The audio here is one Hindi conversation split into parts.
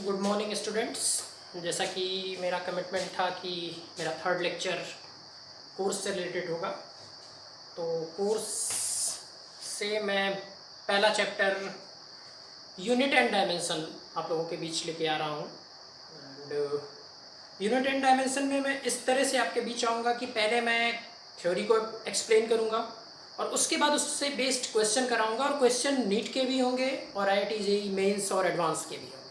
Good morning students. जैसा कि मेरा कमिटमेंट था कि मेरा थर्ड लेक्चर कोर्स से रिलेटेड होगा, तो कोर्स से मैं पहला चैप्टर यूनिट एंड डायमेंशन आप लोगों के बीच लेके आ रहा हूँ। एंड यूनिट एंड डायमेंशन में मैं इस तरह से आपके बीच आऊँगा कि पहले मैं थ्योरी को एक्सप्लेन करूँगा और उसके बाद उससे बेस्ड क्वेश्चन कराऊँगा, और क्वेश्चन नीट के भी होंगे और IIT JEE मेंस और एडवांस के भी होंगे।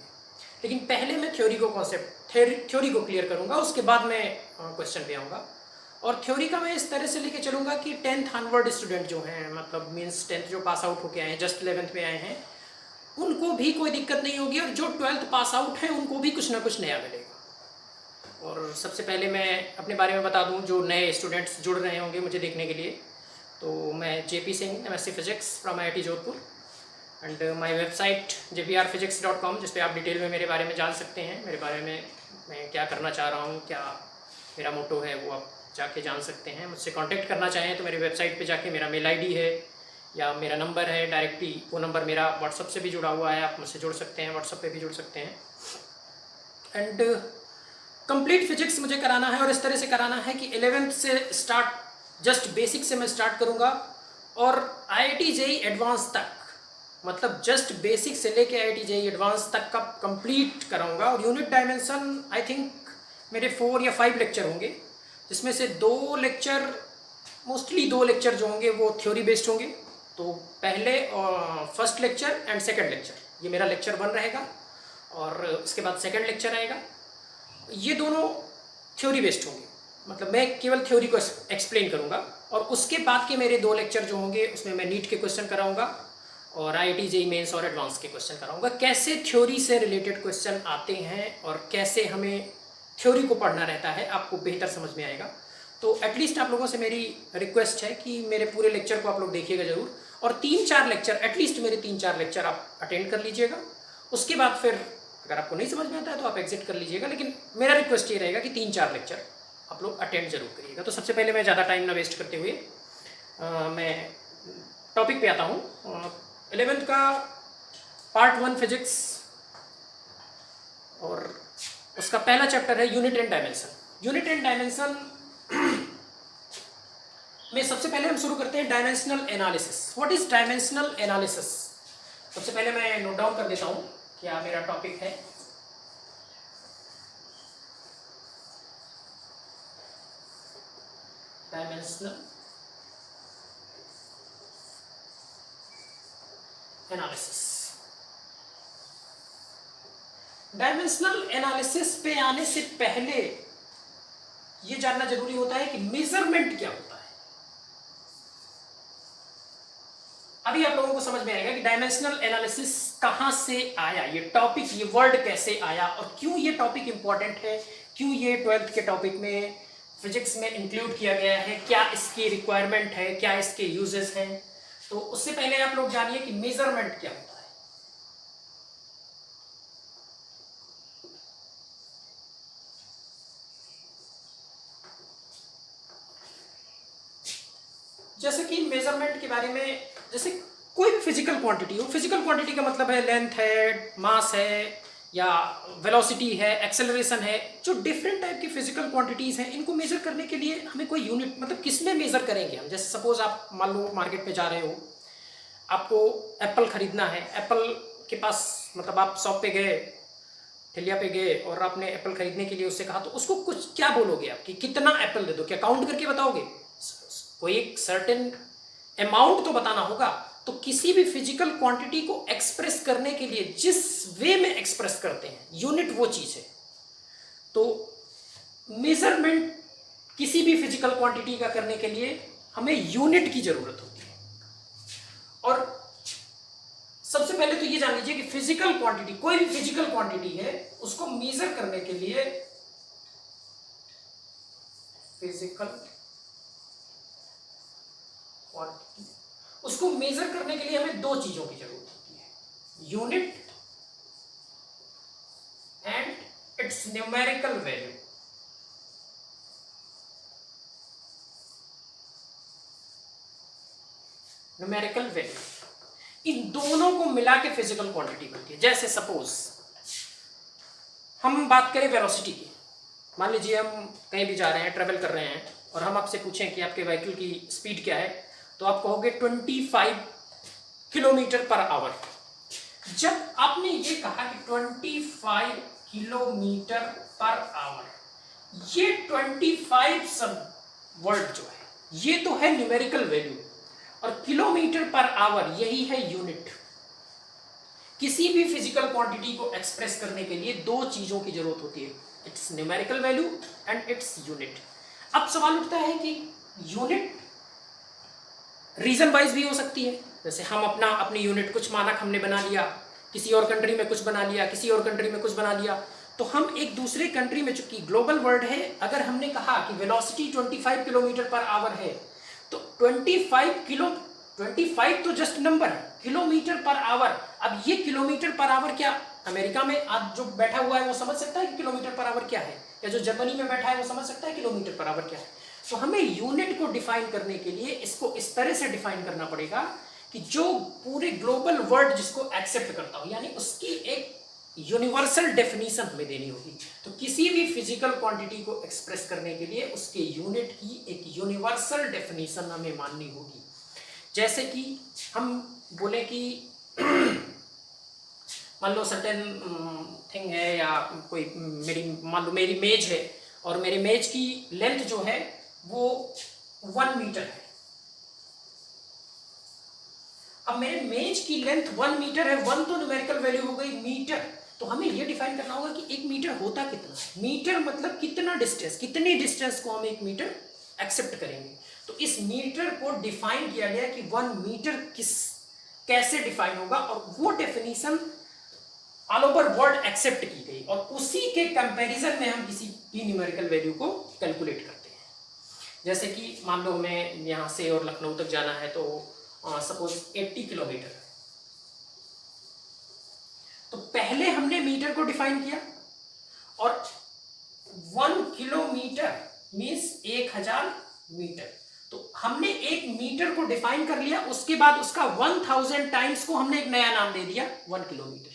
लेकिन पहले मैं थ्योरी को थ्योरी को क्लियर करूँगा, उसके बाद मैं क्वेश्चन पे आऊँगा। और थ्योरी का मैं इस तरह से लेके चलूँगा कि 10th ऑनवर्ड स्टूडेंट जो हैं, मतलब मीन्स 10th जो पास आउट होके आए हैं, जस्ट 11th में आए हैं, उनको भी कोई दिक्कत नहीं होगी, और जो 12th पास आउट हैं उनको भी कुछ ना कुछ नया मिलेगा। और सबसे पहले मैं अपने बारे में बता दूं, जो नए स्टूडेंट्स जुड़ रहे होंगे मुझे देखने के लिए, तो मैं JP Singh, MSc physics from IIT Jodhpur, and my website jprphysics.com, जिस पे आप डिटेल में मेरे बारे में जान सकते हैं, मेरे बारे में मैं क्या करना चाह रहा हूँ, क्या मेरा मोटो है, वो आप जाके जान सकते हैं। मुझसे कांटेक्ट करना चाहें तो मेरी वेबसाइट पे जाके मेरा मेल ID है या मेरा नंबर है, डायरेक्टली वो नंबर मेरा व्हाट्सअप से भी जुड़ा हुआ है, आप मुझसे जुड़ सकते हैं, व्हाट्सअप पे भी जुड़ सकते हैं। एंड कंप्लीट फिजिक्स मुझे कराना है, और इस तरह से कराना है कि 11th से स्टार्ट, जस्ट बेसिक से मैं स्टार्ट करूँगा, और IIT JEE एडवांस तक, मतलब जस्ट बेसिक से लेके IIT JEE एडवांस तक का कंप्लीट कराऊंगा। और यूनिट डायमेंशन आई थिंक मेरे 4 या 5 लेक्चर होंगे, जिसमें से 2 लेक्चर, मोस्टली 2 लेक्चर जो होंगे वो थ्योरी बेस्ड होंगे। तो पहले first lecture and second lecture, ये मेरा लेक्चर 1 रहेगा, और उसके बाद सेकंड लेक्चर आएगा। ये दोनों थ्योरी बेस्ड होंगे, मतलब मैं केवल थ्योरी को एक्सप्लेन करूंगा, और उसके बाद के मेरे 2 लेक्चर जो होंगे उसमें मैं नीट के क्वेश्चन कराऊंगा और IIT JEE मेंस और एडवांस के क्वेश्चन कराऊंगा। कैसे थ्योरी से रिलेटेड क्वेश्चन आते हैं और कैसे हमें थ्योरी को पढ़ना रहता है, आपको बेहतर समझ में आएगा। तो एटलीस्ट आप लोगों से मेरी रिक्वेस्ट है कि मेरे पूरे लेक्चर को आप लोग देखिएगा ज़रूर, और 3-4 लेक्चर, एटलीस्ट मेरे 3-4 लेक्चर आप अटेंड कर लीजिएगा। उसके बाद फिर अगर आपको नहीं समझ में आता है तो आप एग्जिट कर लीजिएगा, लेकिन मेरा रिक्वेस्ट ये रहेगा कि 3-4 लेक्चर आप लोग अटेंड जरूर करिएगा। तो सबसे पहले मैं ज़्यादा टाइम ना वेस्ट करते हुए मैं टॉपिक पे आता हूँ। 11th का पार्ट 1 फिजिक्स, और उसका पहला चैप्टर है unit and dimension. Unit and dimension में सबसे पहले हम शुरू करते हैं dimensional analysis. What is dimensional analysis? सबसे पहले मैं नोट डाउन कर देता हूँ क्या मेरा टॉपिक है। Dimensional analysis. डायमेंशनल एनालिसिस पे आने से पहले ये जानना जरूरी होता है कि मेजरमेंट क्या होता है। अभी आप लोगों को समझ में आएगा कि डायमेंशनल एनालिसिस कहां से आया, ये टॉपिक, ये वर्ड कैसे आया, और क्यों ये टॉपिक इंपॉर्टेंट है, क्यों ये 12th के टॉपिक में फिजिक्स में इंक्लूड किया गया है, क्या इसकी रिक्वायरमेंट है, क्या इसके यूजेस हैं। तो उससे पहले आप लोग जानिए कि मेजरमेंट क्या होता है। जैसे कि मेजरमेंट के बारे में, जैसे कोई भी फिजिकल क्वांटिटी हो, फिजिकल क्वांटिटी का मतलब है लेंथ है, मास है, या वेलोसिटी है, एक्सेलरेशन है, जो डिफरेंट टाइप की फिजिकल क्वांटिटीज हैं, इनको मेजर करने के लिए हमें कोई यूनिट, मतलब किस में मेजर करेंगे हम। जैसे सपोज आप मान लो मार्केट पे जा रहे हो, आपको एप्पल खरीदना है, एप्पल के पास, मतलब आप शॉप पे गए, ठेलिया पे गए, और आपने एप्पल खरीदने के लिए उससे कहा, तो उसको कुछ क्या बोलोगे आप कि कितना एप्पल दे दो, क्या काउंट करके बताओगे? कोई एक सर्टेन अमाउंट तो बताना होगा। तो किसी भी फिजिकल क्वांटिटी को एक्सप्रेस करने के लिए जिस वे में एक्सप्रेस करते हैं, यूनिट वो चीज है। तो मेजरमेंट किसी भी फिजिकल क्वांटिटी का करने के लिए हमें यूनिट की जरूरत होती है। और सबसे पहले तो ये जान लीजिए कि फिजिकल क्वांटिटी, कोई भी फिजिकल क्वांटिटी है, उसको मेजर करने के लिए फिजिकल क्वांटिटी, उसको मेजर करने के लिए हमें 2 चीजों की जरूरत होती है, unit and its numerical value. Numerical value, इन दोनों को मिला के फिजिकल क्वांटिटी बनती है। जैसे सपोज हम बात करें वेलोसिटी की। मान लीजिए हम कहीं भी जा रहे हैं, ट्रेवल कर रहे हैं, और हम आपसे पूछें कि आपके व्हीकल की स्पीड क्या है, तो आप कहोगे 25 किलोमीटर पर आवर। जब आपने ये कहा कि 25 किलोमीटर पर आवर, ये 25 सब वर्ड जो है ये तो है न्यूमेरिकल वैल्यू, और किलोमीटर पर आवर यही है यूनिट। किसी भी फिजिकल क्वांटिटी को एक्सप्रेस करने के लिए दो चीजों की जरूरत होती है, it's numerical value and its unit. अब सवाल उठता है कि यूनिट रीजन वाइज भी हो सकती है, जैसे हम अपनी यूनिट कुछ मानक हमने बना लिया, किसी और कंट्री में कुछ बना लिया, किसी और कंट्री में कुछ बना लिया, तो हम एक दूसरे कंट्री में, चूंकि ग्लोबल वर्ल्ड है, अगर हमने कहा कि वेलोसिटी 25 किलोमीटर पर आवर है, तो 25 तो जस्ट नंबर है, किलोमीटर पर आवर। अब ये किलोमीटर पर आवर क्या अमेरिका में आज जो बैठा हुआ है वो समझ सकता है कि किलोमीटर पर आवर क्या है, या जो जर्मनी में बैठा है वो समझ सकता है किलोमीटर पर आवर क्या है? तो हमें यूनिट को डिफाइन करने के लिए इसको इस तरह से डिफाइन करना पड़ेगा कि जो पूरे ग्लोबल वर्ल्ड जिसको एक्सेप्ट करता हो, यानी उसकी एक यूनिवर्सल डेफिनेशन हमें देनी होगी। तो किसी भी फिजिकल क्वांटिटी को एक्सप्रेस करने के लिए उसके यूनिट की एक यूनिवर्सल डेफिनेशन हमें माननी होगी। जैसे कि हम बोले कि मान लो सर्टेन थिंग है, या कोई मान लो मेरी मेज है, और मेरी मेज की लेंथ जो है वो 1 मीटर है। अब मेरे मेज की लेंथ 1 मीटर है, 1 तो न्यूमेरिकल वैल्यू हो गई मीटर, तो हमें ये डिफाइन करना होगा कि 1 मीटर होता कितना है। मीटर मतलब कितना डिस्टेंस, कितनी डिस्टेंस को हम 1 मीटर एक्सेप्ट करेंगे। तो इस मीटर को डिफाइन किया गया कि 1 मीटर कैसे डिफाइन होगा, और वो definition all over world accept की गई, और उसी के कंपैरिजन में हम किसी भी न्यूमेरिकल वैल्यू को कैलकुलेट करते हैं। जैसे कि मान लो हमें यहाँ से और लखनऊ तक जाना है, तो सपोज 80 किलोमीटर, तो पहले हमने मीटर को डिफाइन किया, और 1 किलोमीटर मीन्स 1000 मीटर। तो हमने 1 मीटर को डिफाइन कर लिया, उसके बाद उसका 1000 टाइम्स को हमने एक नया नाम दे दिया 1 किलोमीटर।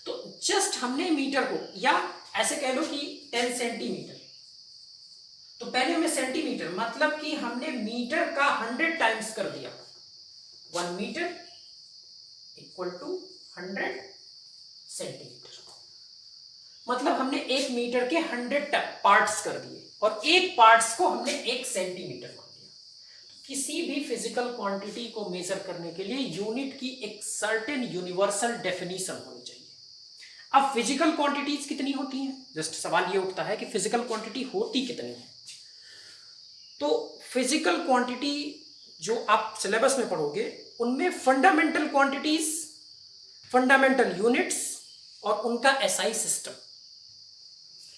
तो जस्ट हमने मीटर को, या ऐसे कह लो कि 10 सेंटीमीटर, तो पहले हमें सेंटीमीटर, मतलब कि हमने मीटर का 100 टाइम्स कर दिया, 1 मीटर इक्वल टू 100 सेंटीमीटर, मतलब हमने 1 मीटर के 100 पार्ट्स कर दिए, और एक पार्ट्स को हमने 1 सेंटीमीटर मान दिया। किसी भी फिजिकल क्वांटिटी को मेजर करने के लिए यूनिट की एक सर्टेन यूनिवर्सल डेफिनेशन होनी चाहिए। अब फिजिकल क्वांटिटीज कितनी होती हैं, जस्ट सवाल ये उठता है कि फिजिकल क्वांटिटी होती कितनी है। तो फिजिकल क्वांटिटी जो आप सिलेबस में पढ़ोगे उनमें फंडामेंटल क्वांटिटीज, फंडामेंटल यूनिट्स और उनका एसआई सिस्टम,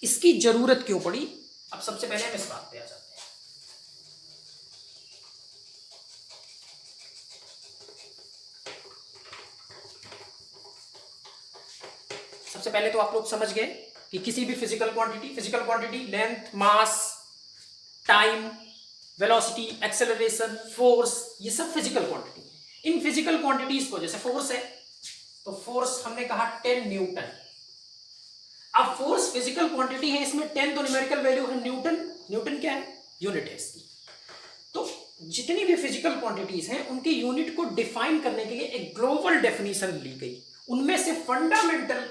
इसकी जरूरत क्यों पड़ी, अब सबसे पहले हम इस बात पे आ जाते हैं। सबसे पहले तो आप लोग समझ गए कि किसी भी फिजिकल क्वांटिटी लेंथ, मास, टाइम, वेलोसिटी, एक्सेलरेशन, फोर्स, ये सब फिजिकल क्वांटिटी है। इन फिजिकल क्वांटिटीज को, जैसे फोर्स है, तो फोर्स हमने कहा 10 न्यूटन। अब फोर्स फिजिकल क्वांटिटी है, इसमें 10 तो न्यूमेरिकल वैल्यू है, न्यूटन क्या है, यूनिट है इसकी। तो जितनी भी फिजिकल क्वांटिटीज हैं उनके यूनिट को डिफाइन करने के लिए एक ग्लोबल डेफिनेशन ली गई। उनमें से फंडामेंटल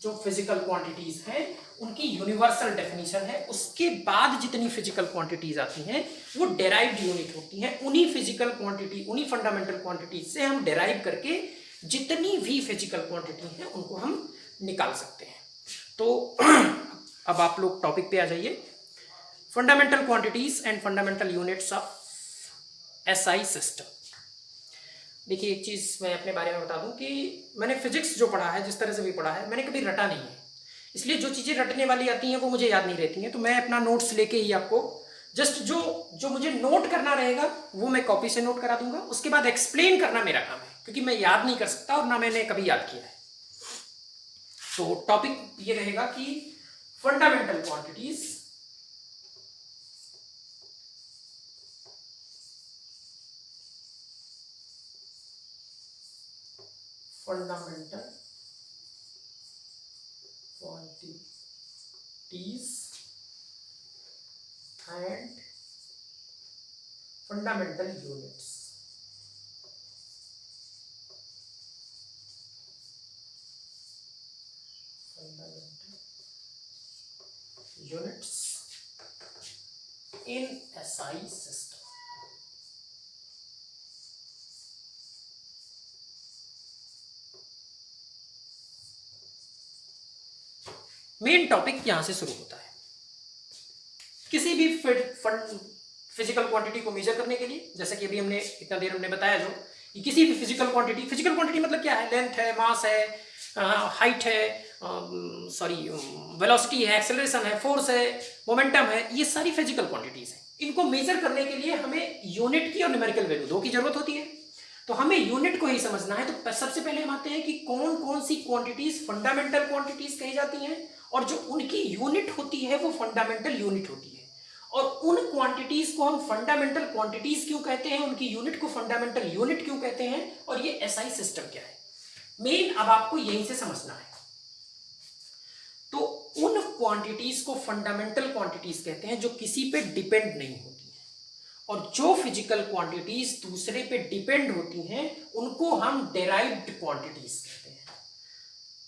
जो फिजिकल क्वांटिटीज हैं उनकी यूनिवर्सल डेफिनेशन है, उसके बाद जितनी फिजिकल क्वांटिटीज आती हैं वो डेराइव्ड यूनिट होती हैं। उन्हीं फिजिकल क्वांटिटी, उन्हीं फंडामेंटल क्वांटिटीज से हम डेराइव करके जितनी भी फिजिकल क्वांटिटी हैं उनको हम निकाल सकते हैं। तो अब आप लोग टॉपिक पे आ जाइए, fundamental quantities and fundamental units of SI system. देखिए एक चीज़ मैं अपने बारे में बता दूं कि मैंने फिजिक्स जो पढ़ा है, जिस तरह से भी पढ़ा है, मैंने कभी रटा नहीं है, इसलिए जो चीज़ें रटने वाली आती हैं वो मुझे याद नहीं रहती हैं। तो मैं अपना नोट्स लेके ही आपको जस्ट जो मुझे नोट करना रहेगा वो मैं कॉपी से नोट करा दूंगा, उसके बाद एक्सप्लेन करना मेरा काम है, क्योंकि मैं याद नहीं कर सकता और ना मैंने कभी याद किया है। तो टॉपिक ये रहेगा कि fundamental quantities, fundamental quantities and fundamental units. Units in SI system. Main topic यहां से शुरू होता है। किसी भी फिजिकल क्वांटिटी को मेजर करने के लिए, जैसे कि अभी हमने इतना देर हमने बताया जो कि किसी भी फिजिकल क्वांटिटी मतलब क्या है, लेंथ है, मास है, हाइट है, वेलोसिटी है, एक्सेलरेशन है, फोर्स है, मोमेंटम है, ये सारी फिजिकल क्वांटिटीज हैं। इनको मेजर करने के लिए हमें यूनिट की और न्यूमेरिकल वैल्यू दो की जरूरत होती है। तो हमें यूनिट को ही समझना है। तो सबसे पहले हम आते हैं कि कौन कौन सी क्वांटिटीज फंडामेंटल क्वांटिटीज कही जाती हैं, और जो उनकी यूनिट होती है वो फंडामेंटल यूनिट होती है। और उन क्वांटिटीज को हम फंडामेंटल क्वांटिटीज क्यों कहते हैं, उनकी यूनिट को फंडामेंटल यूनिट क्यों कहते हैं, और ये एसआई सिस्टम क्या है, मेन अब आपको यहीं से समझना है। तो उन क्वांटिटीज को फंडामेंटल क्वांटिटीज कहते हैं जो किसी पे डिपेंड नहीं होती है, और जो फिजिकल क्वांटिटीज दूसरे पे डिपेंड होती हैं उनको हम डेराइव्ड क्वांटिटीज कहते हैं।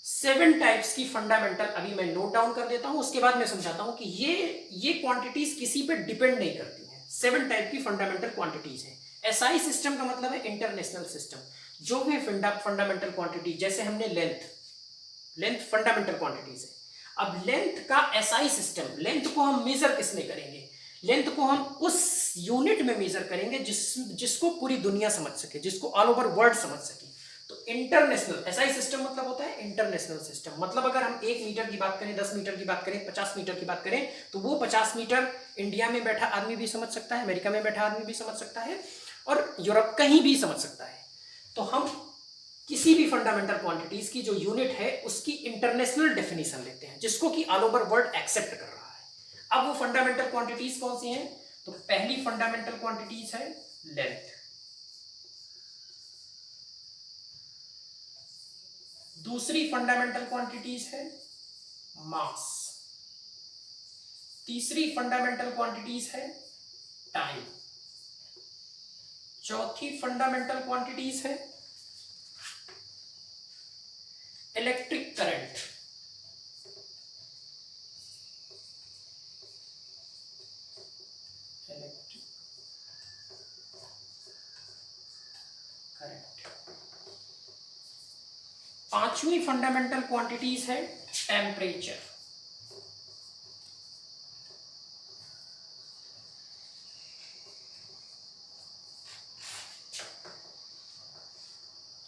7 टाइप्स की फंडामेंटल अभी मैं नोट डाउन कर देता हूं, उसके बाद मैं समझाता हूं कि ये क्वांटिटीज किसी पे डिपेंड नहीं करती हैं। 7 टाइप की फंडामेंटल क्वांटिटीज हैं। एसआई सिस्टम का मतलब है इंटरनेशनल सिस्टम। जो भी फंडामेंटल क्वांटिटी, जैसे हमने लेंथ फंडामेंटल क्वांटिटीज है। अब लेंथ का एसआई सिस्टम, लेंथ को हम मेजर किसमें करेंगे, लेंथ को हम उस यूनिट में मेजर करेंगे जिसको पूरी दुनिया समझ सके, जिसको ऑल ओवर वर्ल्ड समझ सके। तो इंटरनेशनल एसआई सिस्टम मतलब होता है इंटरनेशनल सिस्टम। मतलब अगर हम 1 मीटर की बात करें, 10 मीटर की बात करें, 50 मीटर की बात करें, तो वो 50 मीटर इंडिया में बैठा आदमी भी समझ सकता है, अमेरिका में बैठा आदमी भी समझ सकता है, और यूरोप कहीं भी समझ सकता है। तो हम किसी भी फंडामेंटल क्वांटिटीज की जो यूनिट है उसकी इंटरनेशनल डेफिनेशन लेते हैं, जिसको कि ऑल ओवर वर्ल्ड एक्सेप्ट कर रहा है। अब वो फंडामेंटल क्वांटिटीज कौन सी हैं, तो पहली फंडामेंटल क्वांटिटीज है लेंथ, दूसरी फंडामेंटल क्वांटिटीज है मास, तीसरी फंडामेंटल क्वांटिटीज है टाइम, चौथी फंडामेंटल क्वांटिटीज है इलेक्ट्रिक करंट, पांचवी फंडामेंटल क्वांटिटीज है टेम्परेचर,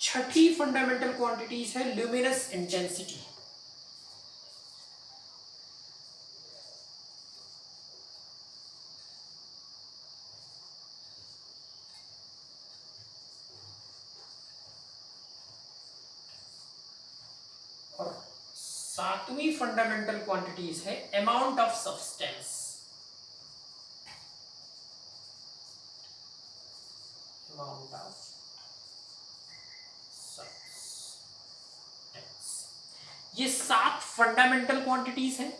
छठी फंडामेंटल क्वांटिटीज है ल्यूमिनस इंटेंसिटी, और सातवीं फंडामेंटल क्वांटिटीज है amount of substance, amount of ये 7 फंडामेंटल क्वांटिटीज हैं।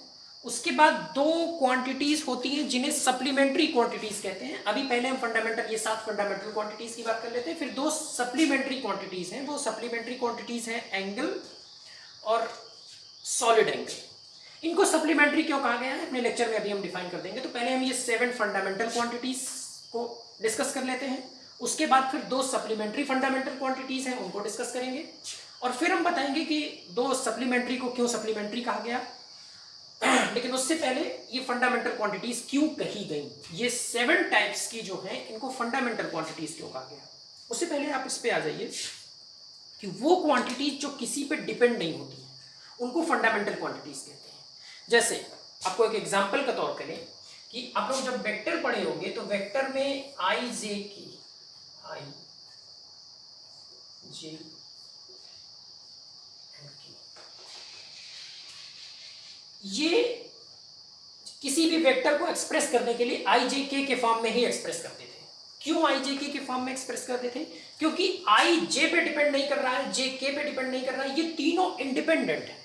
उसके बाद 2 क्वांटिटीज होती हैं जिन्हें सप्लीमेंट्री क्वांटिटीज कहते हैं। अभी पहले हम फंडामेंटल ये 7 फंडामेंटल क्वांटिटीज की बात कर लेते हैं, फिर 2 सप्लीमेंट्री क्वांटिटीज हैं। वो सप्लीमेंट्री क्वांटिटीज हैं एंगल और सॉलिड एंगल। इनको सप्लीमेंट्री क्यों कहा गया है अपने लेक्चर में अभी हम डिफाइन कर देंगे। तो पहले हम ये 7 फंडामेंटल क्वांटिटीज को डिस्कस कर लेते हैं, उसके बाद फिर 2 सप्लीमेंट्री फंडामेंटल क्वांटिटीज हैं उनको डिस्कस करेंगे, और फिर हम बताएंगे कि 2 सप्लीमेंट्री को क्यों सप्लीमेंट्री कहा गया। लेकिन उससे पहले ये फंडामेंटल क्वांटिटीज क्यों कही गई, ये 7 टाइप्स की जो हैं इनको फंडामेंटल क्वांटिटीज क्यों कहा गया। उससे पहले आप इस पे आ जाइए कि वो क्वांटिटीज जो किसी पे डिपेंड नहीं होती हैं उनको फंडामेंटल क्वांटिटीज कहते हैं। जैसे आपको एक एग्जांपल का तौर करें कि आप लोग जब वेक्टर पढ़े होंगे तो वेक्टर में आई जे ये किसी भी वेक्टर को एक्सप्रेस करने के लिए आई जे के फॉर्म में ही एक्सप्रेस करते थे। क्यों आई जे के फॉर्म में एक्सप्रेस करते थे, क्योंकि आई जे पे डिपेंड नहीं कर रहा है, जे के पे डिपेंड नहीं कर रहा है, ये तीनों इंडिपेंडेंट है।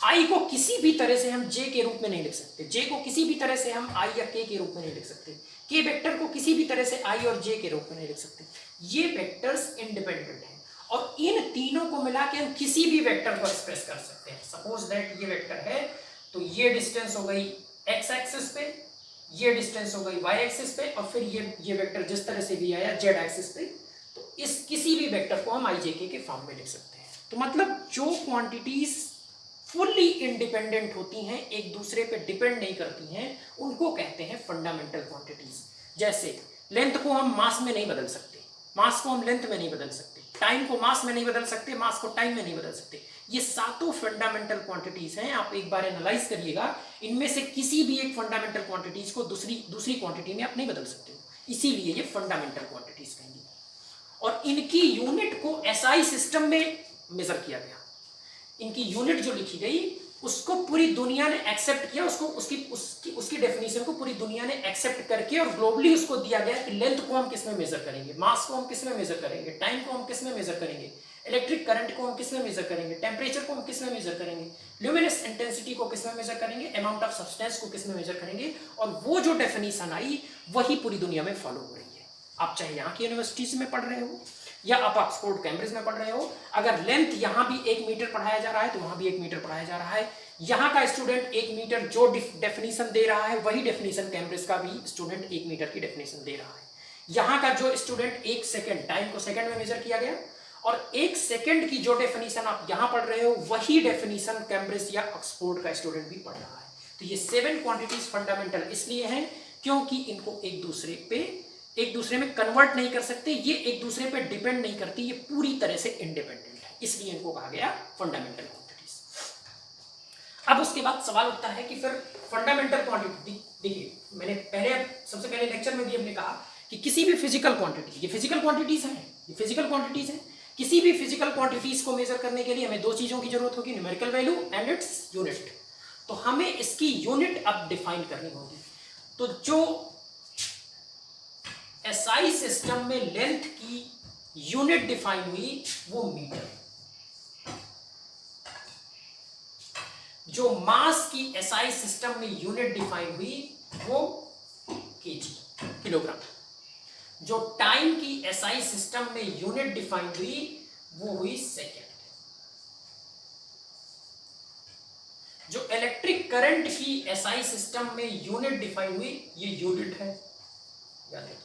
आई को किसी भी तरह से हम जे के रूप में नहीं लिख सकते, जे को किसी भी तरह से हम आई या के रूप में नहीं लिख सकते, के वेक्टर को किसी भी तरह से आई और जे के रूप में नहीं लिख सकते। ये वेक्टर्स इंडिपेंडेंट हैं और इन तीनों को मिला के हम किसी भी वेक्टर को एक्सप्रेस कर सकते हैं। सपोज दैट ये वेक्टर है तो ये डिस्टेंस हो गई एक्स एक्सिस पे, ये डिस्टेंस हो गई वाई एक्सिस पे, और फिर ये वेक्टर जिस तरह से भी आया जेड एक्सिस पे, तो इस किसी भी वेक्टर को हम आई जे के फॉर्म में लिख सकते हैं। तो मतलब जो क्वांटिटीज फुल्ली इंडिपेंडेंट होती हैं, एक दूसरे पे डिपेंड नहीं करती हैं, उनको कहते हैं फंडामेंटल क्वांटिटीज। जैसे लेंथ को हम मास में नहीं बदल सकते, मास को हम लेंथ में नहीं बदल सकते, टाइम को मास में नहीं बदल सकते, मास को टाइम में नहीं बदल सकते। ये सातों फंडामेंटल क्वांटिटीज हैं। आप एक बार एनालाइज करिएगा, इनमें से किसी भी एक फंडामेंटल क्वांटिटीज को दूसरी क्वांटिटी में आप नहीं बदल सकते हो, इसीलिए ये फंडामेंटल क्वांटिटीज कहेंगे। और इनकी यूनिट को एसआई सिस्टम में मेजर किया गया। इनकी यूनिट जो लिखी गई उसको पूरी दुनिया ने एक्सेप्ट किया, उसकी डेफिनेशन को पूरी दुनिया ने एक्सेप्ट करके और ग्लोबली उसको दिया गया कि लेंथ को हम किस में मेजर करेंगे, मास को हम किस में मेजर करेंगे, टाइम को हम किस में मेजर करेंगे, इलेक्ट्रिक करंट को हम किस में मेजर करेंगे, टेम्परेचर को हम किस में मेजर करेंगे, ल्यूमिनस इंटेंसिटी को किस में मेजर करेंगे, अमाउंट ऑफ सब्सटेंस को किस में मेजर करेंगे। और वो जो डेफिनेशन आई वही पूरी दुनिया में फॉलो हो रही है। आप चाहे यहाँ की यूनिवर्सिटीज में पढ़ रहे हो या आप ऑक्सफोर्ड कैम्ब्रिज में पढ़ रहे हो, अगर लेंथ यहाँ भी 1 मीटर पढ़ाया जा रहा है तो वहां भी 1 मीटर पढ़ाया जा रहा है। यहाँ का स्टूडेंट 1 मीटर जो डेफिनेशन दे रहा है वही डेफिनेशन कैम्ब्रिज का भी स्टूडेंट 1 मीटर की डेफिनेशन दे रहा है। यहाँ का जो स्टूडेंट 1 सेकेंड, टाइम को सेकेंड में मेजर किया गया, और 1 सेकेंड की जो डेफिनेशन आप यहाँ पढ़ रहे हो वही डेफिनेशन कैम्ब्रिज या ऑक्सफोर्ड का स्टूडेंट भी पढ़ रहा है। तो ये 7 क्वांटिटीज फंडामेंटल इसलिए हैं क्योंकि इनको एक दूसरे में कन्वर्ट नहीं कर सकते, ये एक दूसरे पे डिपेंड नहीं करती, ये पूरी तरह से इंडिपेंडेंट है, इसलिए इनको कहा गया फंडामेंटल क्वांटिटीज। अब उसके बाद सवाल उठता है कि फिर फंडामेंटल क्वांटिटी, देखिए मैंने सबसे पहले लेक्चर में भी हमने कहा कि किसी भी फिजिकल क्वांटिटी, ये फिजिकल क्वांटिटीज हैं, किसी भी फिजिकल क्वांटिटीज को मेजर करने के लिए हमें 2 चीजों की जरूरत होगी, numerical value and its unit. तो हमें इसकी यूनिट अब डिफाइन करनी होगी। तो जो एसआई सिस्टम में लेंथ की यूनिट डिफाइन हुई वो मीटर, जो मास की एसआई सिस्टम में यूनिट डिफाइन हुई वो केजी, किलोग्राम, जो टाइम की एसआई सिस्टम में यूनिट डिफाइन हुई वो हुई सेकेंड, जो इलेक्ट्रिक करंट की एसआई सिस्टम में यूनिट डिफाइन हुई ये यूनिट है, याद रखिए।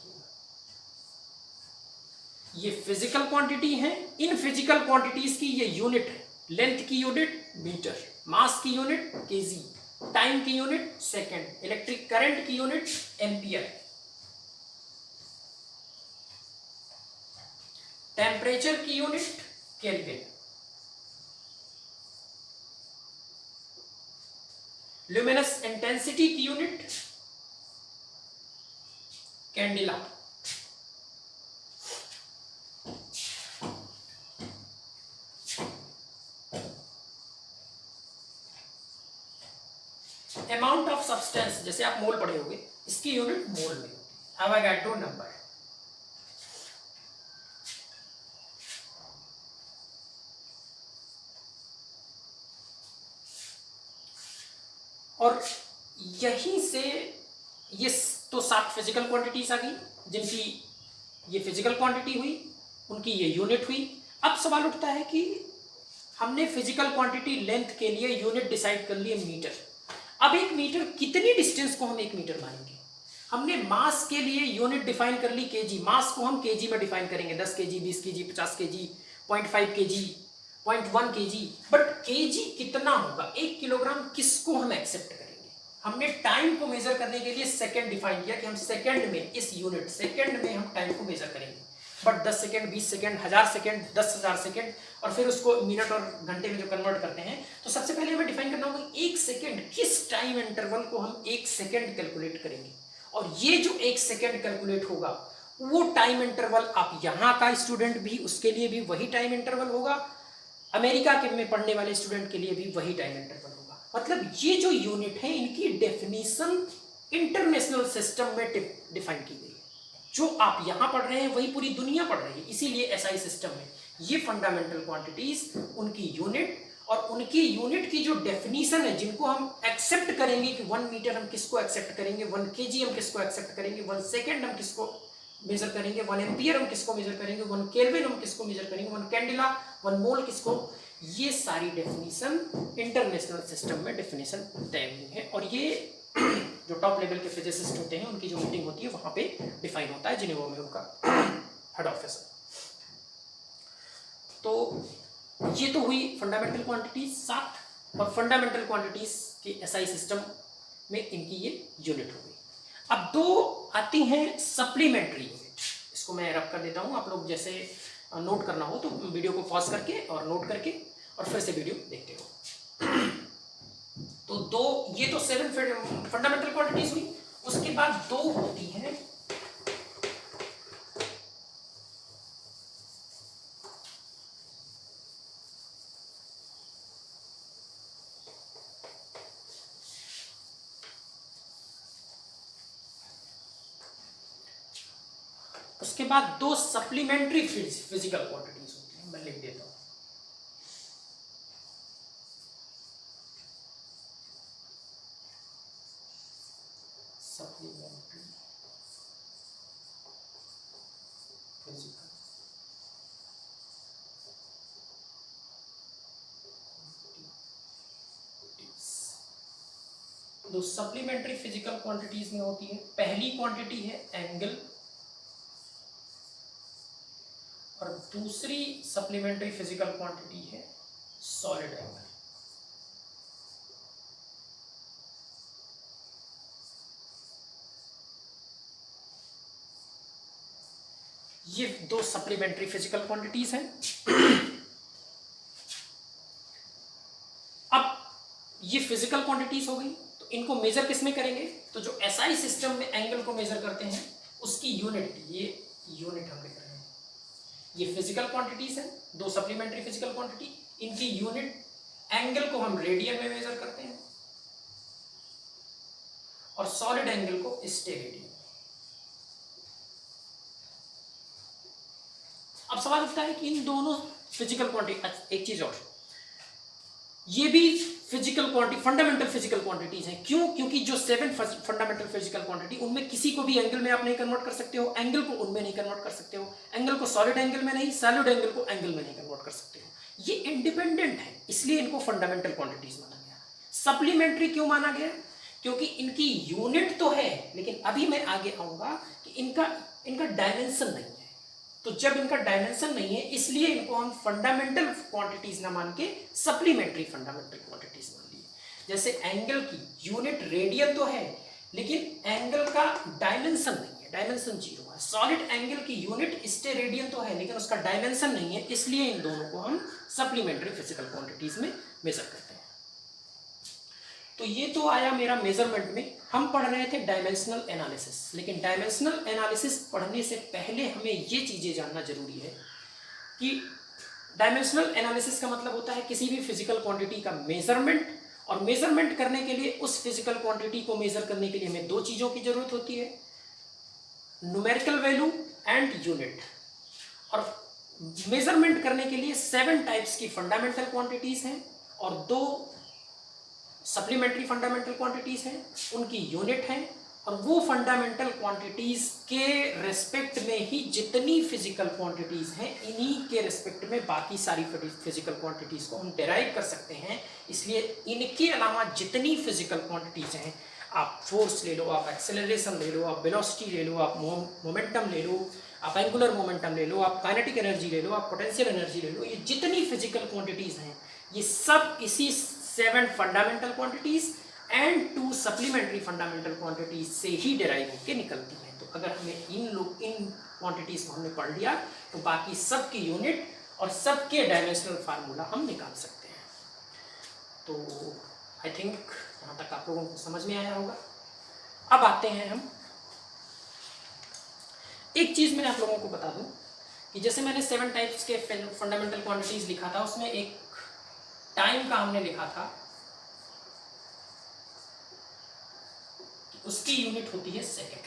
ये फिजिकल क्वांटिटी है, इन फिजिकल क्वांटिटीज की ये यूनिट है, लेंथ की यूनिट मीटर, मास की यूनिट केजी, टाइम की यूनिट सेकेंड, इलेक्ट्रिक करंट की यूनिट एम्पियर, टेम्परेचर की यूनिट केल्विन, ल्यूमिनस इंटेंसिटी की unit candela, amount of substance, जैसे आप मोल पढ़े होंगे, इसकी यूनिट मोल में, एवोगाड्रो नंबर। और यहीं से ये तो 7 फिजिकल क्वांटिटीज आ गई, जिनकी ये फिजिकल क्वांटिटी हुई, उनकी ये यूनिट हुई। अब सवाल उठता है कि हमने फिजिकल क्वांटिटी लेंथ के लिए यूनिट डिसाइड कर ली मीटर। अब 1 मीटर, कितनी डिस्टेंस को हम 1 मीटर मानेंगे? हमने मास के लिए यूनिट डिफाइन कर ली केजी, मास को हम केजी में डिफाइन करेंगे, 10 KG, 20 KG, 50 KG, 0.5 KG, 0.1 KG, but KG कितना होगा? 1 किलोग्राम किसको हम एक्सेप्ट करेंगे? हमने टाइम को मेजर करने के लिए सेकंड डिफाइन किया कि हम सेकंड में, इस यूनिट सेकंड में हम टाइम को मेजर करेंगे, but 10 second, 20 second, 1000 second, 10,000 second, और फिर उसको मिनट और घंटे में जो कन्वर्ट करते हैं। तो सबसे पहले हमें डिफाइन करना होगा 1 सेकंड, किस टाइम इंटरवल को हम 1 सेकंड कैलकुलेट करेंगे, और ये जो 1 सेकंड कैलकुलेट होगा वो टाइम इंटरवल, आप यहाँ का स्टूडेंट भी, उसके लिए भी वही टाइम इंटरवल होगा, अमेरिका के में पढ़ने वाले स्टूडेंट के लिए भी वही टाइम इंटरवल होगा। मतलब ये जो यूनिट है इनकी डेफिनेशन इंटरनेशनल सिस्टम में डिफाइन की गई है, जो आप यहाँ पढ़ रहे हैं वही पूरी दुनिया पढ़ रही है, इसीलिए एसआई सिस्टम में ये फंडामेंटल क्वांटिटीज, उनकी यूनिट और उनकी यूनिट की जो डेफिनीशन है, जिनको हम एक्सेप्ट करेंगे कि 1 मीटर हम किसको एक्सेप्ट करेंगे, 1 kg हम किसको एक्सेप्ट करेंगे, 1 सेकेंड हम किसको मेजर करेंगे, 1 एम्पियर हम किसको मेजर करेंगे, 1 केल्विन हम किसको मेजर करेंगे, 1 कैंडिला, 1 मोल किसको, ये सारी डेफिनेशन इंटरनेशनल सिस्टम में डेफिनेशन तय हुई है। और ये जो टॉप लेवल के फिजिसिस्ट होते हैं उनकी जो मीटिंग होती है वहां पे डिफाइन होता है, जिनेवा में उनका हेड ऑफिस है। तो ये तो हुई फंडामेंटल क्वांटिटीज 7, और फंडामेंटल क्वांटिटीज के एसआई सिस्टम में इनकी ये यूनिट हो गई। अब 2 आती हैं सप्लीमेंट्री यूनिट, इसको मैं रब कर देता हूं, आप लोग जैसे नोट करना हो तो वीडियो को पॉज करके और नोट करके और फिर से वीडियो देखते हो। तो 2, ये तो 7 फंडामेंटल क्वांटिटीज हुई। उसके बाद 2 होती हैं उसके बाद 2 सप्लीमेंट्री फिजिकल क्वांटिटीज होती हैं, मैं लिख देता हूं। Supplementary physical quantities. 2 supplementary physical quantities में होती है। पहली क्वांटिटी है एंगल, और दूसरी सप्लीमेंट्री फिजिकल क्वांटिटी है सॉलिड एंगल। ये 2 सप्लीमेंट्री फिजिकल क्वांटिटीज हैं। अब ये फिजिकल क्वांटिटीज हो गई, तो इनको मेजर किस में करेंगे, तो जो एसआई सिस्टम में एंगल को मेजर करते हैं उसकी यूनिट, ये यूनिट हम लिख रहे हैं, ये फिजिकल क्वांटिटीज है 2 सप्लीमेंट्री फिजिकल क्वांटिटी, इनकी यूनिट एंगल को हम रेडियन में मेजर करते हैं और सॉलिड एंगल को स्टेरेडियन। अब सवाल उठता है कि इन दोनों फिजिकल क्वांटिटी, एक चीज और, ये भी physical quantity fundamental physical quantities हैं। क्यों? क्योंकि जो 7 फंडामेंटल फिजिकल क्वांटिटी, उनमें किसी को भी एंगल में आप नहीं कन्वर्ट कर सकते हो, एंगल को उनमें नहीं कन्वर्ट कर सकते हो, एंगल को सॉलिड एंगल में नहीं, सॉलिड एंगल को एंगल में नहीं कन्वर्ट कर सकते हो। ये इंडिपेंडेंट है, इसलिए इनको फंडामेंटल क्वांटिटीज माना गया। सप्लीमेंट्री क्यों माना गया? क्योंकि इनकी यूनिट तो है, लेकिन अभी मैं आगे आऊंगा कि इनका डायमेंशन नहीं है। तो जब इनका डायमेंशन नहीं है, इसलिए इनको हम फंडामेंटल क्वांटिटीज ना मान के सप्लीमेंट्री फंडामेंटल क्वांटिटीज मान लिए। जैसे एंगल की यूनिट रेडियन तो है, लेकिन एंगल का डायमेंशन नहीं है, डायमेंशन 0 है। सॉलिड एंगल की यूनिट स्टेरेडियन तो है, लेकिन उसका डायमेंशन नहीं है, इसलिए इन दोनों को हम सप्लीमेंट्री फिजिकल क्वांटिटीज में मेजर करते हैं। तो ये तो आया मेरा मेजरमेंट में। हम पढ़ रहे थे डायमेंशनल एनालिसिस, लेकिन डायमेंशनल एनालिसिस पढ़ने से पहले हमें ये चीजें जानना जरूरी है कि डायमेंशनल एनालिसिस का मतलब होता है किसी भी फिजिकल क्वांटिटी का मेजरमेंट, और मेजरमेंट करने के लिए, उस फिजिकल क्वांटिटी को मेजर करने के लिए हमें 2 चीजों की जरूरत होती है, न्यूमेरिकल वैल्यू एंड यूनिट। और मेजरमेंट करने के लिए 7 टाइप्स की फंडामेंटल क्वांटिटीज हैं और 2 सप्लीमेंट्री फंडामेंटल क्वांटिटीज हैं, उनकी यूनिट है। और वो फंडामेंटल क्वांटिटीज के रेस्पेक्ट में ही जितनी फिजिकल क्वांटिटीज हैं, इन्हीं के रेस्पेक्ट में बाकी सारी फिजिकल क्वांटिटीज को हम डेराइव कर सकते हैं। इसलिए इनके अलावा जितनी फिजिकल क्वांटिटीज हैं, आप फोर्स ले लो, आप एक्सेलरेशन ले लो, आप वेलोसिटी ले लो, आप मोमेंटम ले लो, आप एंगुलर मोमेंटम ले लो, आप काइनेटिक एनर्जी ले लो, आप पोटेंशियल एनर्जी ले लो, ये जितनी फिजिकल क्वांटिटीज हैं, ये सब इसी 7 fundamental quantities and 2 supplementary fundamental quantities से ही डेराइव होकर निकलती हैं। तो अगर हमें इन क्वांटिटीज को हमने पढ़ लिया, तो बाकी सब की यूनिट और सबके डायमेंशनल फार्मूला हम निकाल सकते हैं। तो आई थिंक यहाँ तक आप लोगों को समझ में आया होगा। अब आते हैं हम, एक चीज मैं आप लोगों को बता दूं कि जैसे मैंने 7 टाइप्स के फंडामेंटल क्वांटिटीज लिखा था, उसमें एक टाइम का हमने लिखा था, उसकी यूनिट होती है सेकंड।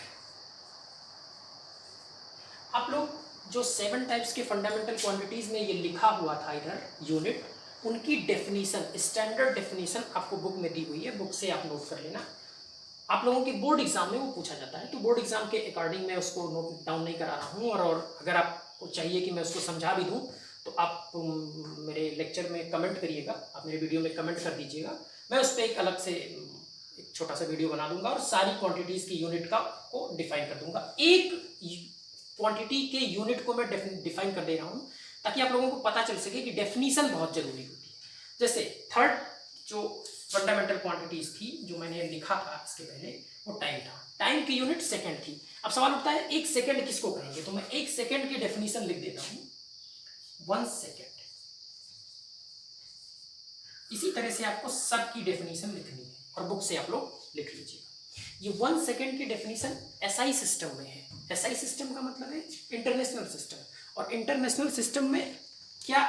आप लोग जो 7 टाइप्स के फंडामेंटल क्वांटिटीज में ये लिखा हुआ था इधर यूनिट, उनकी डेफिनीशन, स्टैंडर्ड डेफिनीशन आपको बुक में दी हुई है, बुक से आप नोट कर लेना। आप लोगों के बोर्ड एग्जाम में वो पूछा जाता है, तो बोर्ड एग्जाम के अकॉर्डिंग मैं उसको नोट डाउन नहीं करा रहा हूँ। और अगर आपको चाहिए कि मैं उसको समझा भी दूँ तो आप मेरे लेक्चर में कमेंट करिएगा, आप मेरे वीडियो में कमेंट कर दीजिएगा, मैं उस पर एक अलग से एक छोटा सा वीडियो बना दूंगा और सारी क्वांटिटीज़ की यूनिट का को डिफाइन कर दूंगा। एक क्वांटिटी के यूनिट को मैं डिफाइन कर दे रहा हूँ ताकि आप लोगों को पता चल सके कि डेफिनीशन बहुत जरूरी होती है। जैसे थर्ड जो फंडामेंटल क्वांटिटीज थी जो मैंने लिखा था इसके पहले, वो टाइम था, टाइम की यूनिट सेकंड थी। अब सवाल उठता है एक सेकंड किसको कहेंगे, तो मैं एक सेकंड की डेफिनेशन लिख देता हूं, 1 सेकंड। इसी तरह से आपको सब की डेफिनेशन लिखनी है और बुक से आप लोग लिख लीजिएगा। ये 1 सेकंड की डेफिनेशन एसआई सिस्टम में है। एसआई सिस्टम का मतलब है इंटरनेशनल सिस्टम, और इंटरनेशनल सिस्टम में क्या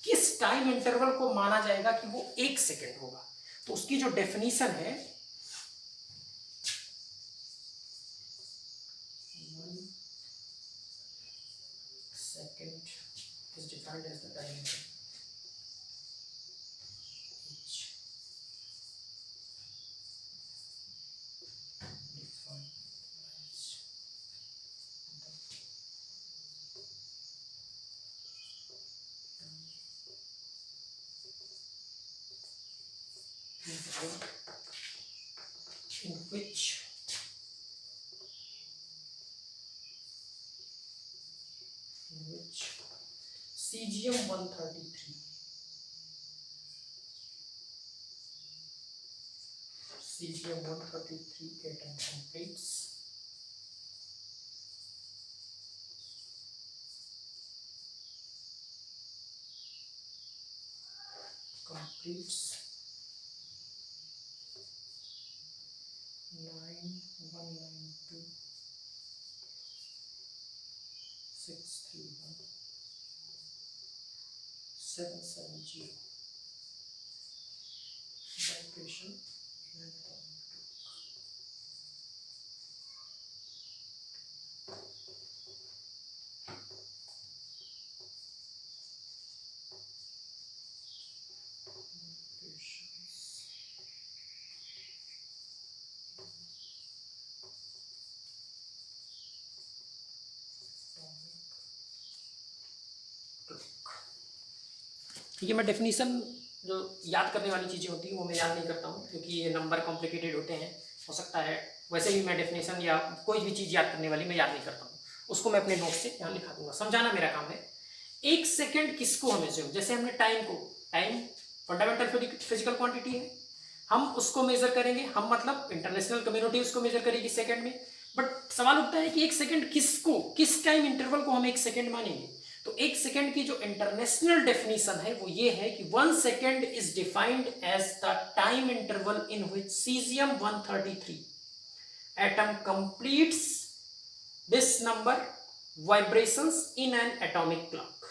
किस टाइम इंटरवल को माना जाएगा कि वो 1 सेकंड होगा, तो उसकी जो डेफिनेशन है 1 second is defined as the time in which CGM 133 atom completes 9192 631 770 vibration in an atomic ये मैं डेफिनेशन जो याद करने वाली चीज़ें होती हैं वो मैं याद नहीं करता हूँ क्योंकि ये नंबर कॉम्प्लिकेटेड होते हैं। हो सकता है वैसे भी मैं डेफिनेशन या कोई भी चीज़ याद करने वाली मैं याद नहीं करता हूँ, उसको मैं अपने नोट से यहाँ लिखा दूंगा, समझाना मेरा काम है। 1 सेकंड किसको हमें से, जैसे हमने टाइम को, टाइम फंडामेंटल फिजिकल क्वांटिटी है, हम उसको मेजर करेंगे, हम मतलब इंटरनेशनल कम्युनिटी उसको मेजर करेगी सेकंड में। बट सवाल उठता है कि 1 सेकंड किसको, किस टाइम इंटरवल को हम 1 सेकंड मानेंगे, तो 1 सेकंड की जो इंटरनेशनल डेफिनेशन है वो ये है कि 1 second is defined as the time interval in which caesium 133 atom completes this number vibrations in an atomic clock.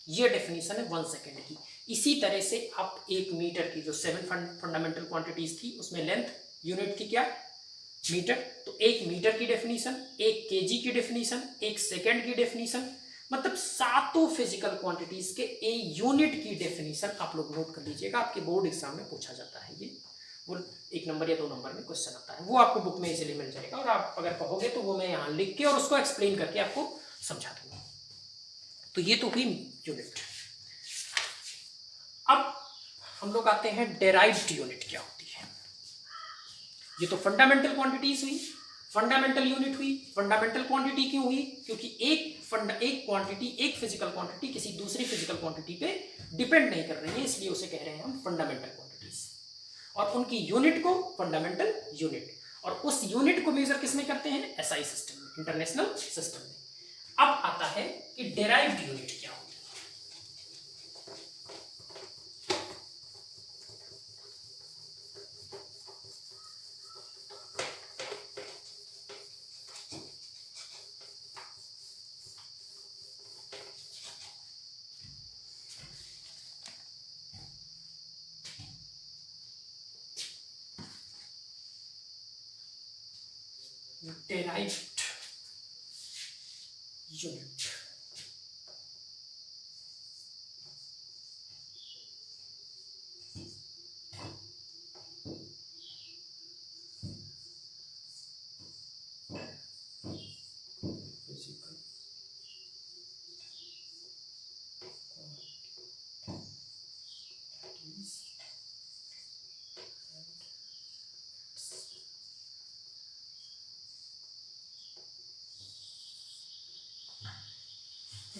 ये डेफिनेशन है 1 सेकंड की। इसी तरह से आप 1 मीटर की जो 7 फंडामेंटल क्वांटिटीज थी उसमें लेंथ यूनिट की क्या, मीटर, तो 1 मीटर की डेफिनेशन, 1 केजी की डेफिनेशन, 1 सेकंड की डेफिनेशन, मतलब सातों फिजिकल क्वांटिटीज के ए यूनिट की डेफिनेशन आप लोग नोट कर लीजिएगा। आपके बोर्ड एग्जाम में पूछा जाता है, ये वो 1 नंबर या 2 नंबर में क्वेश्चन आता है, वो आपको बुक में इजीली मिल जाएगा और आप अगर कहोगे तो वो मैं यहाँ लिख के और उसको एक्सप्लेन करके आपको समझा दूंगा। तो ये तो हुई यूनिट। अब हम लोग आते हैं डेराइव्ड यूनिट क्या होती है। ये तो फंडामेंटल क्वांटिटीज हुई, फंडामेंटल यूनिट हुई। फंडामेंटल क्वांटिटी क्यों हुई, क्योंकि एक क्वांटिटी, एक फिजिकल क्वांटिटी किसी दूसरी फिजिकल क्वांटिटी पे डिपेंड नहीं कर रही है, इसलिए उसे कह रहे हैं हम फंडामेंटल क्वांटिटीज। और उनकी यूनिट को फंडामेंटल यूनिट, और उस यूनिट को मेजर किसमें करते हैं, एसआई सिस्टम में, इंटरनेशनल सिस्टम में। अब आता है कि डेराइव्ड यूनिट क्या होती है। derived unit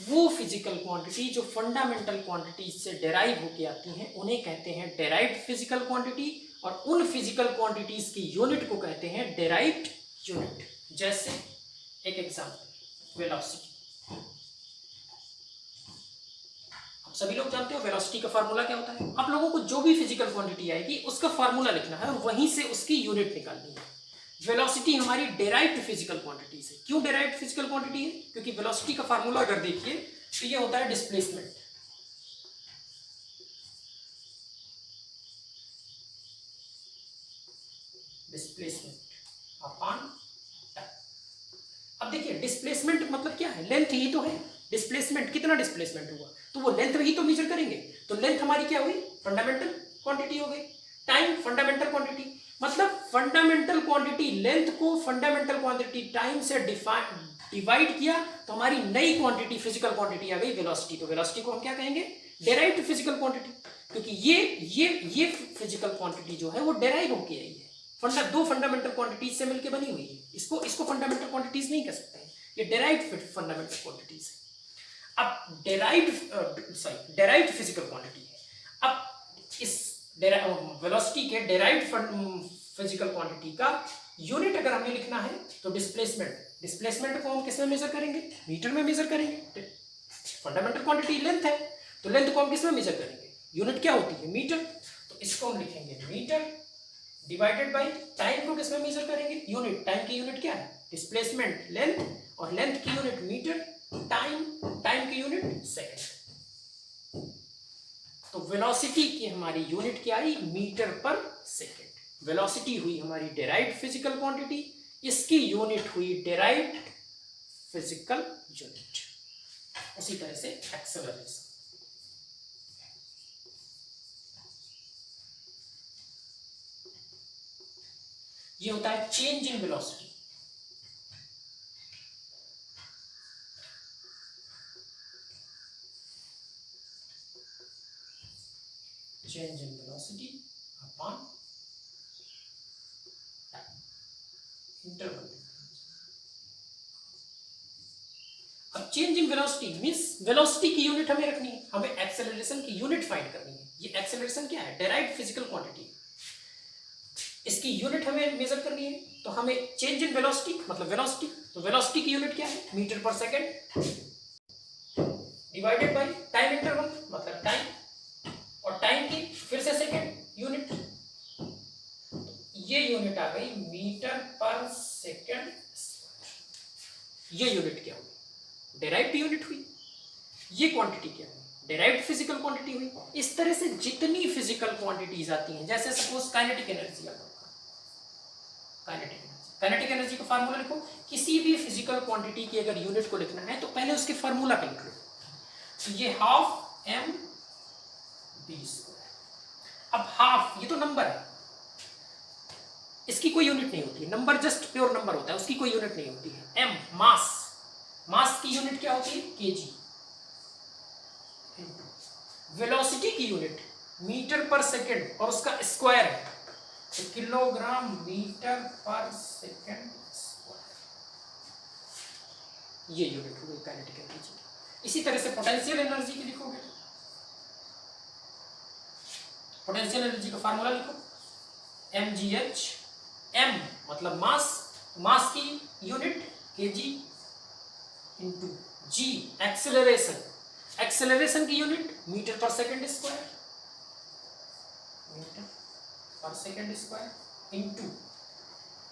वो फिजिकल क्वांटिटी जो फंडामेंटल क्वांटिटी से डेराइव होके आती हैं उन्हें कहते हैं डेराइव्ड फिजिकल क्वांटिटी, और उन फिजिकल क्वांटिटीज की यूनिट को कहते हैं डेराइव्ड यूनिट। जैसे एक एग्जांपल, वेलोसिटी। आप सभी लोग जानते हो वेलोसिटी का फार्मूला क्या होता है। आप लोगों को जो भी फिजिकल क्वांटिटी आएगी उसका फार्मूला लिखना है और वहीं से उसकी यूनिट निकालनी है। वेलोसिटी हमारी डेराइव्ड फिजिकल क्वांटिटी है। क्यों डेराइव्ड फिजिकल क्वांटिटी है? क्योंकि वेलोसिटी का फार्मूला अगर देखिए तो ये होता है डिस्प्लेसमेंट। Displacement upon time. अब देखिए डिस्प्लेसमेंट मतलब क्या है? लेंथ ही तो है। डिस्प्लेसमेंट, कितना डिस्प्लेसमेंट हुआ तो वो लेंथ ही तो मेजर करेंगे। तो लेंथ हमारी क्या हुई? फंडामेंटल क्वांटिटी हो गई। टाइम फंडामेंटल क्वांटिटी, मतलब फंडामेंटल क्वांटिटी लेंथ को फंडामेंटल क्वांटिटी टाइम से डिवाइड किया तो हमारी नई क्वांटिटी फिजिकल क्वांटिटी आ गई वेलोसिटी। तो वेलोसिटी को हम क्या कहेंगे? डेराइव्ड फिजिकल क्वांटिटी, क्योंकि ये फिजिकल क्वांटिटी जो है वो डेराइव होके आई है, दो फंडामेंटल क्वांटिटीज से मिलकर बनी हुई है। इसको फंडामेंटल क्वांटिटीज नहीं कह सकते हैं, ये डेराइव्ड फंडामेंटल क्वांटिटीज है। अब डेराइव्ड फिजिकल क्वांटिटी है। अब इस वेलोसिटी के डेराइव्ड फिजिकल क्वांटिटी का यूनिट अगर हमें लिखना है तो डिस्प्लेसमेंट को हम किस में मेजर करेंगे? मीटर में मेजर करेंगे। फंडामेंटल क्वांटिटी लेंथ है तो लेंथ को हम किस में मेजर करेंगे? यूनिट क्या होती है? मीटर। तो इसको हम लिखेंगे मीटर डिवाइडेड बाय टाइम को किस में मेजर करेंगे? यूनिट। टाइम की यूनिट क्या है? डिस्प्लेसमेंट लेंथ, और लेंथ की यूनिट मीटर, टाइम की यूनिट सेकंड। तो वेलोसिटी की हमारी यूनिट क्या आई? मीटर पर सेकंड। वेलोसिटी हुई हमारी डेराइव्ड फिजिकल क्वांटिटी, इसकी यूनिट हुई डेराइव्ड फिजिकल यूनिट। उसी तरह से एक्सेलरेशन, ये होता है change in velocity. Change in velocity upon interval. अब change in velocity means velocity की यूनिट हमें रखनी है, हमें एक्सेलरेशन की यूनिट फाइंड करनी है। ये एक्सेलरेशन क्या है? डेराइव्ड फिजिकल क्वांटिटी, इसकी यूनिट हमें मेजर करनी है। तो हमें चेंज इन वेलोसिटी मतलब वेलोसिटी, तो वेलोसिटी की यूनिट क्या है? मीटर पर second divided by time interval मतलब टाइम, और टाइम की फिर से सेकंड यूनिट, ये यूनिट आ गई मीटर पर सेकंड। ये यूनिट क्या हुई? डेराइव्ड यूनिट हुई। ये क्वांटिटी क्या हुई? डेराइव्ड फिजिकल क्वांटिटी हुई। इस तरह से जितनी फिजिकल क्वांटिटीज आती हैं, जैसे सपोज काइनेटिक एनर्जी आता है, काइनेटिक एनर्जी का फार्मूला लिखो। किसी भी फिजिकल क्वांटिटी की अगर यूनिट को लिखना है तो पहले उसके फार्मूला का लिख लो। तो ये हाफ एम बी स्क्वायर। अब हाफ ये तो नंबर है, इसकी कोई यूनिट नहीं होती है। नंबर जस्ट प्योर नंबर होता है, उसकी कोई यूनिट नहीं होती है। एम मास, मास की यूनिट क्या होती है? केजी। वेलोसिटी की यूनिट मीटर पर सेकंड और उसका स्क्वायर है, तो किलोग्राम मीटर पर सेकंड स्क्वायर। ये यूनिट हुई काइनेटिक एनर्जी। इसी तरह से पोटेंशियल एनर्जी की लिखोगे, पोटेंशियल एनर्जी का फार्मूला लिखो mgh। m मतलब मास, मास की यूनिट केजी, इंटू जी एक्सेलरेशन, एक्सेलरेशन की यूनिट मीटर पर सेकंड स्क्वायर, मीटर पर second square, into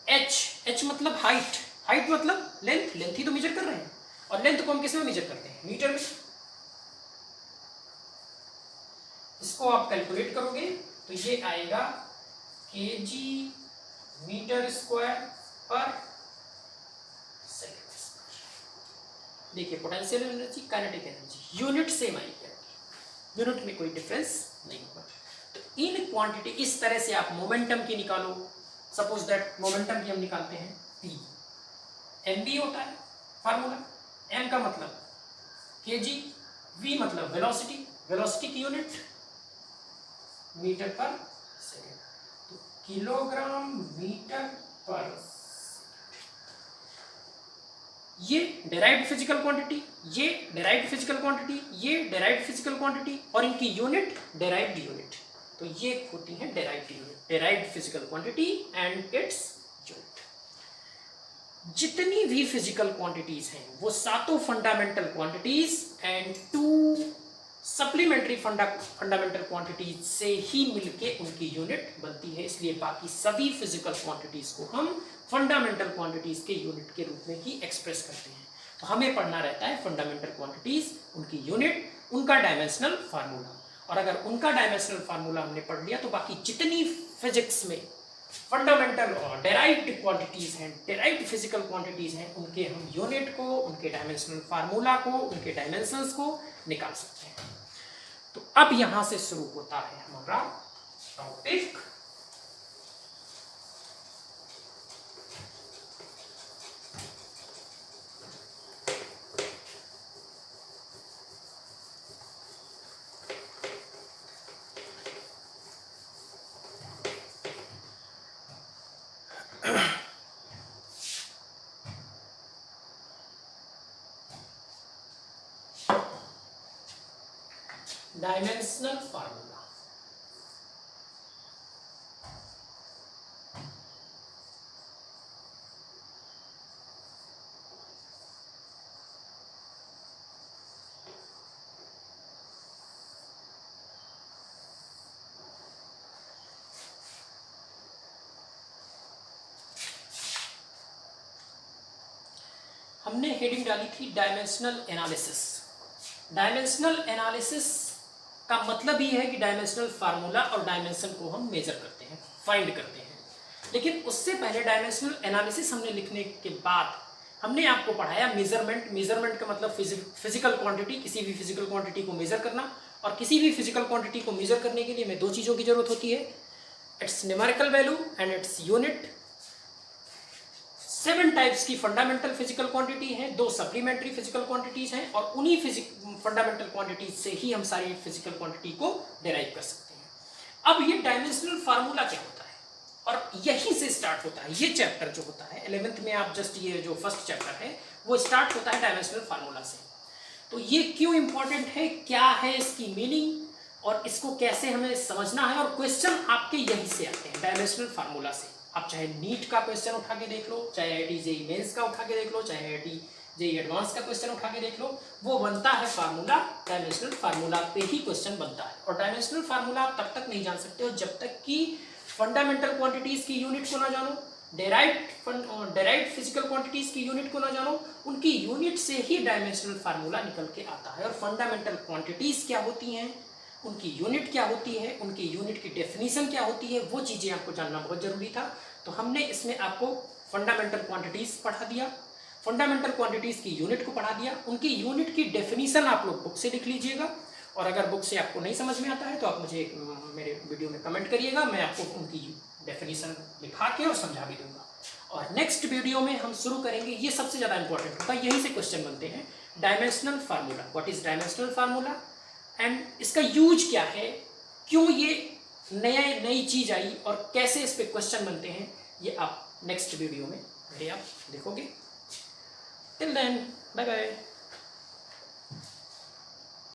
h, h मतलब हाइट, हाइट मतलब लेंथ, लेंथ ही तो मेजर कर रहे हैं, और लेंथ को हम किस में मेजर करते हैं? मीटर में। इसको आप कैलकुलेट करोगे तो ये आएगा केजी मीटर स्क्वायर पर सेकंड स्क्वायर। देखिए potential energy, kinetic energy, unit same आई है, यूनिट में कोई डिफरेंस नहीं होगा। तो इन क्वांटिटी इस तरह से आप मोमेंटम की निकालो। सपोज दैट मोमेंटम की हम निकालते हैं p, mv होता है फार्मूला। m का मतलब kg, v मतलब वेलोसिटी, वेलोसिटी की यूनिट मीटर पर सेकंड, तो किलोग्राम मीटर पर। ये डेराइव्ड फिजिकल क्वांटिटी, ये डेराइव्ड फिजिकल क्वांटिटी, ये डेराइव्ड फिजिकल क्वांटिटी और इनकी यूनिट डेराइव्ड यूनिट। तो ये होती है derived unit, derived physical quantity and its unit. जितनी भी फिजिकल क्वांटिटीज हैं वो सातों fundamental quantities and 2 supplementary fundamental quantities से ही मिलके उनकी यूनिट बनती है। इसलिए बाकी सभी फिजिकल क्वांटिटीज को हम फंडामेंटल क्वांटिटीज के यूनिट के रूप में ही एक्सप्रेस करते हैं। तो हमें पढ़ना रहता है फंडामेंटल क्वांटिटीज, उनकी यूनिट, उनका डायमेंशनल फार्मूला। और अगर उनका डायमेंशनल फार्मूला हमने पढ़ लिया तो बाकी जितनी फिजिक्स में फंडामेंटल और डेराइव्ड क्वांटिटीज हैं, डेराइव्ड फिजिकल क्वांटिटीज हैं, उनके हम यूनिट को, उनके डायमेंशनल फार्मूला को, उनके डायमेंशंस को निकाल सकते हैं। तो अब यहां से शुरू होता है हमारा टॉपिक डायमेंशनल फार्मूला। हमने हेडिंग डाली थी डायमेंशनल एनालिसिस। डायमेंशनल एनालिसिस का मतलब ही है कि डायमेंशनल फार्मूला और डायमेंशन को हम मेजर करते हैं, फाइंड करते हैं। लेकिन उससे पहले डायमेंशनल एनालिसिस हमने लिखने के बाद हमने आपको पढ़ाया मेजरमेंट। मेजरमेंट का मतलब फिजिकल क्वांटिटी, किसी भी फिजिकल क्वांटिटी को मेजर करना। और किसी भी फिजिकल क्वांटिटी को मेजर करने के लिए हमें 2 चीज़ों की जरूरत होती है, it's numerical value and its unit. 7 types की फंडामेंटल फिजिकल क्वांटिटी हैं, 2 सप्लीमेंट्री फिजिकल क्वांटिटीज हैं और उन्हीं फंडामेंटल क्वांटिटीज से ही हम सारी फिजिकल क्वांटिटी को डिराइव कर सकते हैं। अब ये डायमेंशनल फार्मूला क्या होता है और यहीं से स्टार्ट होता है ये चैप्टर जो होता है 11th में। आप जस्ट ये जो फर्स्ट चैप्टर है वो स्टार्ट होता है डायमेंशनल फार्मूला से। तो ये क्यों इंपॉर्टेंट है, क्या है इसकी मीनिंग और इसको कैसे हमें समझना है, और क्वेश्चन आपके यहीं से आते हैं डायमेंशनल फार्मूला से। आप चाहे नीट का क्वेश्चन उठा के देख लो, चाहे आईआईटी जेईई मेंस का उठा के देख लो, चाहे आईआईटी जेईई एडवांस का क्वेश्चन उठा के देख लो, वो बनता है फार्मूला, डायमेंशनल फार्मूला पे ही क्वेश्चन बनता है। और डायमेंशनल फार्मूला आप तब तक नहीं जान सकते हो जब तक कि फंडामेंटल क्वांटिटीज की यूनिट को ना जानो, डेराइव्ड फिजिकल क्वांटिटीज की यूनिट को ना जानो। उनकी यूनिट से ही डायमेंशनल फार्मूला निकल के आता है। और फंडामेंटल क्वांटिटीज क्या होती हैं, उनकी यूनिट क्या होती है, उनकी यूनिट की डेफिनेशन क्या होती है, वो चीज़ें आपको जानना बहुत ज़रूरी था। तो हमने इसमें आपको फंडामेंटल क्वांटिटीज़ पढ़ा दिया, फंडामेंटल क्वांटिटीज़ की यूनिट को पढ़ा दिया, उनकी यूनिट की डेफिनेशन आप लोग बुक से लिख लीजिएगा। और अगर बुक से आपको नहीं समझ में आता है तो आप मुझे मेरे वीडियो में कमेंट करिएगा, मैं आपको उनकी डेफिनेशन लिखा के और समझा भी दूंगा। और नेक्स्ट वीडियो में हम शुरू करेंगे, ये सबसे ज़्यादा इंपॉर्टेंट होता है, यहीं से क्वेश्चन बनते हैं, dimensional formula. What is dimensional formula and इसका यूज क्या है, क्यों ये नई चीज़ आई और कैसे इस पे क्वेश्चन बनते हैं, ये आप नेक्स्ट वीडियो में मेरे आप देखोगे। Till then bye bye.